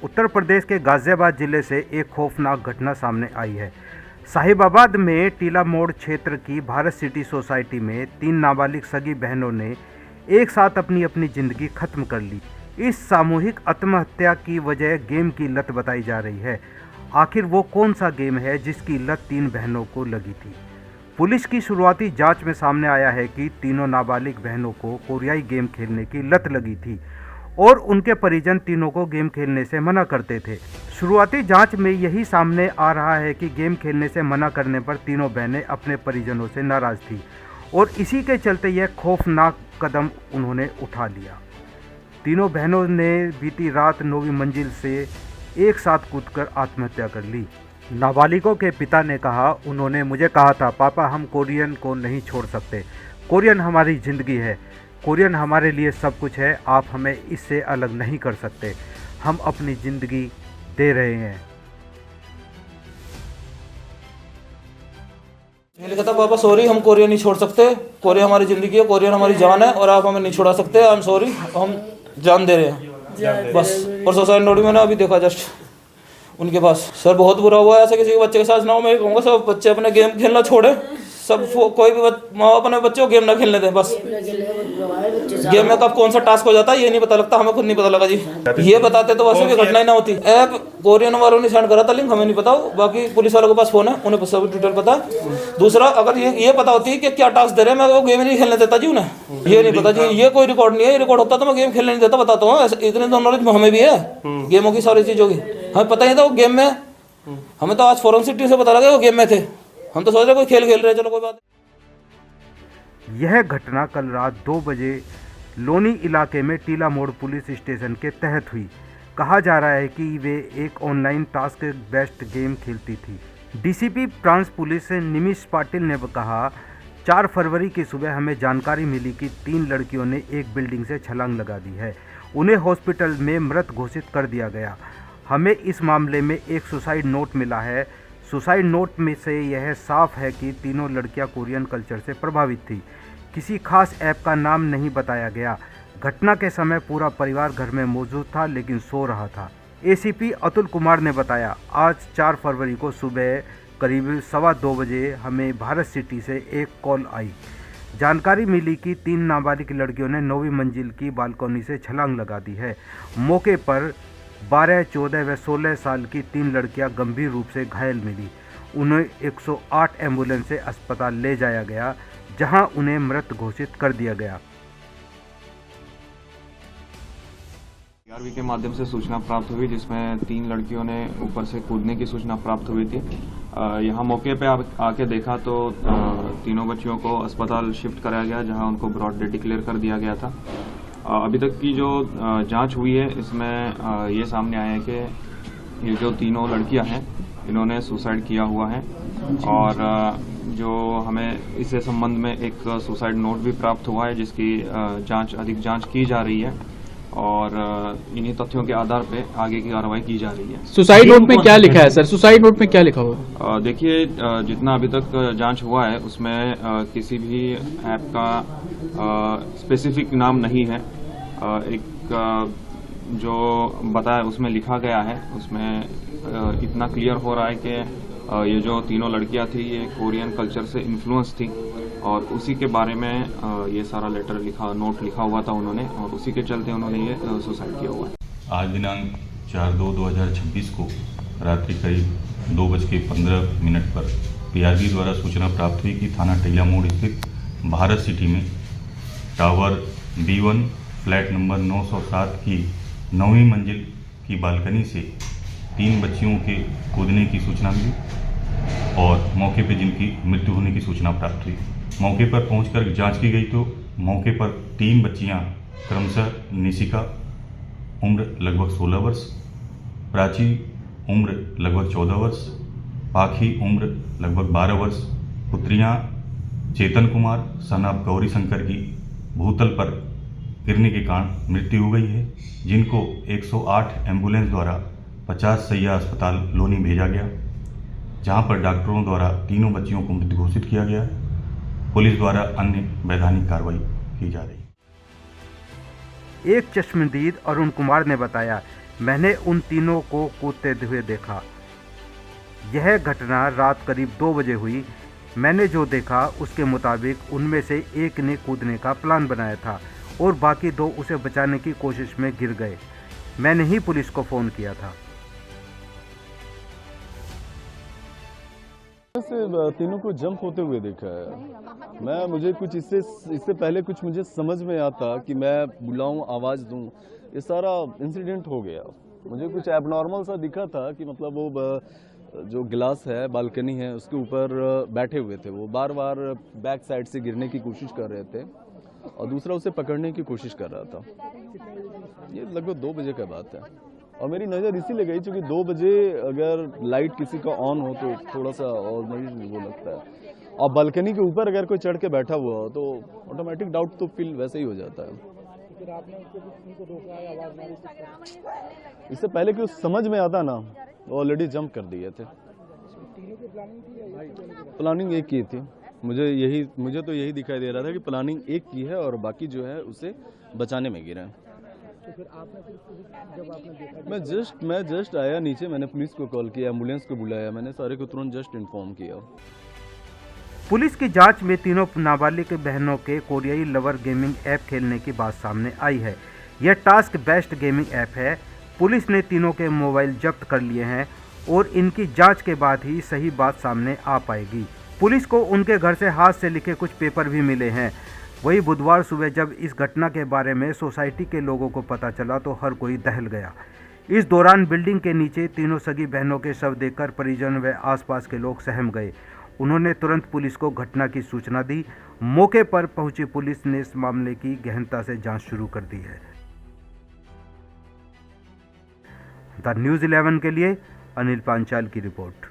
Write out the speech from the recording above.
उत्तर प्रदेश के गाजियाबाद जिले से एक खौफनाक घटना सामने आई है। साहिबाबाद में टीला मोड़ क्षेत्र की भारत सिटी सोसाइटी में 3 नाबालिग सगी बहनों ने एक साथ अपनी अपनी ज़िंदगी खत्म कर ली। इस सामूहिक आत्महत्या की वजह गेम की लत बताई जा रही है। आखिर वो कौन सा गेम है जिसकी लत 3 बहनों को लगी थी? पुलिस की शुरुआती जांच में सामने आया है कि तीनों नाबालिग बहनों को कोरियाई गेम खेलने की लत लगी थी और उनके परिजन तीनों को गेम खेलने से मना करते थे। शुरुआती जांच में यही सामने आ रहा है कि गेम खेलने से मना करने पर तीनों बहनें अपने परिजनों से नाराज़ थी और इसी के चलते यह खौफनाक कदम उन्होंने उठा लिया। तीनों बहनों ने बीती रात 9वीं मंजिल से एक साथ कूदकर आत्महत्या कर ली। नाबालिगों के पिता ने कहा, उन्होंने मुझे कहा था, पापा हम कोरियन को नहीं छोड़ सकते, कोरियन हमारी ज़िंदगी है, कोरियन हमारे लिए सब कुछ है, आप हमें इससे अलग नहीं कर सकते, हम अपनी ज़िंदगी दे रहे हैं। मैंने कहा था, पापा सॉरी हम कोरिया नहीं छोड़ सकते, कोरिया हमारी ज़िंदगी है, कोरियन हमारी जान है और आप हमें नहीं छोड़ा सकते, आई एम सॉरी, हम जान दे रहे हैं बस। और सोसाइटी नोट मैंने अभी देखा जस्ट उनके पास। सर बहुत बुरा हुआ है, ऐसे किसी के बच्चे के साथ ना हो। मैं कहूँगा सब बच्चे अपने गेम खेलना छोड़े, सब कोई भी माँ बाप अपने बच्चों को गेम ना खेलने दें बस। गेम में कब कौन सा टास्क हो जाता है ये नहीं पता लगता, हमें खुद नहीं पता लगा जी। ये बताते तो वैसे भी घटना ही ना होती। ऐप कोरियन वालों ने सेंड करा था लिंक, हमें नहीं पता, बाकी पुलिस वालों के पास फोन है, उन्हें सब डिटेल पता। दूसरा, अगर ये पता होती है कि क्या टास्क दे रहे हैं, मैं वो गेम नहीं खेलने देता जी उन्हें। ये नहीं पता जी, ये कोई रिकॉर्ड नहीं है, ये रिकॉर्ड होता तो मैं गेम खेलने नहीं देता, बताता हूँ। इतने तो नॉलेज हमें भी है गेमों की, सारी चीज़ों की हमें पता ही था वो गेम में। हमें तो आज फॉरेंसिक टीम से पता लगा वो गेम में थे, हम तो सोच रहे कोई खेल खेल रहे, चलो कोई बात। यह घटना कल रात 2 बजे लोनी इलाके में टीला मोड़ पुलिस स्टेशन के तहत हुई। कहा जा रहा है कि वे एक ऑनलाइन टास्क बेस्ड गेम खेलती थी। डीसीपी प्रांत पुलिस निमिष पाटिल ने कहा, 4 फरवरी की सुबह हमें जानकारी मिली कि 3 लड़कियों ने एक बिल्डिंग से छलांग लगा दी है। उन्हें हॉस्पिटल में मृत घोषित कर दिया गया। हमें इस मामले में एक सुसाइड नोट मिला है। सुसाइड नोट में से यह साफ है कि तीनों लड़कियां कोरियन कल्चर से प्रभावित थी। किसी खास ऐप का नाम नहीं बताया गया। घटना के समय पूरा परिवार घर में मौजूद था लेकिन सो रहा था। एसीपी अतुल कुमार ने बताया, आज 4 फरवरी को सुबह करीब 2:15 बजे हमें भारत सिटी से एक कॉल आई। जानकारी मिली कि 3 नाबालिग लड़कियों ने 9वीं मंजिल की बालकनी से छलांग लगा दी है। मौके पर 12, 14 व 16 साल की 3 लड़कियां गंभीर रूप से घायल मिली। उन्हें 108 एम्बुलेंस से अस्पताल ले जाया गया, जहां उन्हें मृत घोषित कर दिया गया। आरवी के माध्यम से सूचना प्राप्त हुई, जिसमें 3 लड़कियों ने ऊपर से कूदने की सूचना प्राप्त हुई थी। यहाँ मौके पे आके देखा तो तीनों बच्चियों को अस्पताल शिफ्ट कराया गया, जहां उनको ब्रॉड डेथ डिक्लेयर कर दिया गया था। अभी तक की जो जांच हुई है, इसमें ये सामने आया है कि ये जो तीनों लड़कियां हैं, इन्होंने सुसाइड किया हुआ है और जो हमें इससे संबंध में एक सुसाइड नोट भी प्राप्त हुआ है, जिसकी अधिक जांच की जा रही है और इन्हीं तथ्यों के आधार पे आगे की कार्रवाई की जा रही है। सुसाइड नोट में क्या लिखा है सर? सुसाइड नोट में क्या लिखा हुआ है? देखिए, जितना अभी तक जांच हुआ है उसमें किसी भी ऐप का स्पेसिफिक नाम नहीं है। एक जो बताया उसमें लिखा गया है, उसमें इतना क्लियर हो रहा है कि ये जो तीनों लड़कियां थी ये कोरियन कल्चर से इन्फ्लुएंस थी और उसी के बारे में ये सारा नोट लिखा हुआ था उन्होंने, और उसी के चलते उन्होंने ये सुसाइड किया हुआ है। आज दिनांक 4/2/2026 को रात्रि करीब 2:15 पर पीआरबी द्वारा सूचना प्राप्त हुई कि थाना टीला मोड़ स्थित भारत सिटी में टावर B1 फ्लैट नंबर 907 की 9वीं मंजिल की बालकनी से 3 बच्चियों के कूदने की सूचना मिली और मौके पर जिनकी मृत्यु होने की सूचना प्राप्त हुई। मौके पर पहुंचकर जांच की गई तो मौके पर 3 बच्चियां क्रमशः निशिका उम्र लगभग 16 वर्ष, प्राची उम्र लगभग 14 वर्ष, पाखी उम्र लगभग 12 वर्ष, पुत्रियां चेतन कुमार सन ऑफ गौरी शंकर की भूतल पर गिरने के कारण मृत्यु हो गई है, जिनको 108 एम्बुलेंस द्वारा 50 सैया अस्पताल लोनी भेजा गया, जहां पर डॉक्टरों द्वारा तीनों बच्चियों को मृत घोषित किया गया। पुलिस द्वारा अन्य वैधानिक कार्रवाई की जा रही है। एक चश्मदीद अरुण कुमार ने बताया मैंने उन तीनों को कूदते हुए देखा। यह घटना रात करीब 2 बजे हुई। मैंने जो देखा उसके मुताबिक उनमें से एक ने कूदने का प्लान बनाया था और बाकी 2 उसे बचाने की कोशिश में गिर गए। मैंने ही पुलिस को फ़ोन किया था। से तीनों को जंप होते हुए देखा है। मुझे कुछ इससे पहले कुछ मुझे समझ में आता कि मैं बुलाऊं, आवाज़ दूं, ये सारा इंसिडेंट हो गया। मुझे कुछ एबनॉर्मल सा दिखा था कि मतलब वो जो गिलास है, बालकनी है, उसके ऊपर बैठे हुए थे। वो बार बार बैक साइड से गिरने की कोशिश कर रहे थे और दूसरा उसे पकड़ने की कोशिश कर रहा था। ये लगभग 2 बजे का बात है और मेरी नज़र इसीलिए गई क्योंकि 2 बजे अगर लाइट किसी का ऑन हो तो थोड़ा सा और मुझे वो लगता है, और बालकनी के ऊपर अगर कोई चढ़ के बैठा हुआ हो तो ऑटोमेटिक डाउट तो फील वैसे ही हो जाता है। फिर आपने उनको रोका या आवाज मारी? इससे पहले कि उस समझ में आता ना, वो ऑलरेडी जंप कर दिए थे। प्लानिंग एक की थी। मुझे तो यही दिखाई दे रहा था कि प्लानिंग एक की है और बाकी जो है उसे बचाने में गिरे हैं। तो फिर आपने जब आपने देखा, मैं जस्ट आया नीचे, मैंने पुलिस को कॉल किया, एम्बुलेंस को बुलाया, मैंने सारे को तुरंत जस्ट इन्फॉर्म किया। पुलिस की जांच में तीनों नाबालिग बहनों के कोरियाई लवर गेमिंग ऐप खेलने की बात सामने आई है। यह टास्क बेस्ड गेमिंग ऐप है। पुलिस ने तीनों के मोबाइल जब्त कर लिए हैं और इनकी जांच के बाद ही सही बात सामने आ पाएगी। पुलिस को उनके घर से हाथ से लिखे कुछ पेपर भी मिले हैं। वही बुधवार सुबह जब इस घटना के बारे में सोसाइटी के लोगों को पता चला तो हर कोई दहल गया। इस दौरान बिल्डिंग के नीचे तीनों सगी बहनों के शव देखकर परिजन व आसपास के लोग सहम गए। उन्होंने तुरंत पुलिस को घटना की सूचना दी। मौके पर पहुंची पुलिस ने इस मामले की गहनता से जांच शुरू कर दी है। द न्यूज़ 11 के लिए अनिल पांचाल की रिपोर्ट।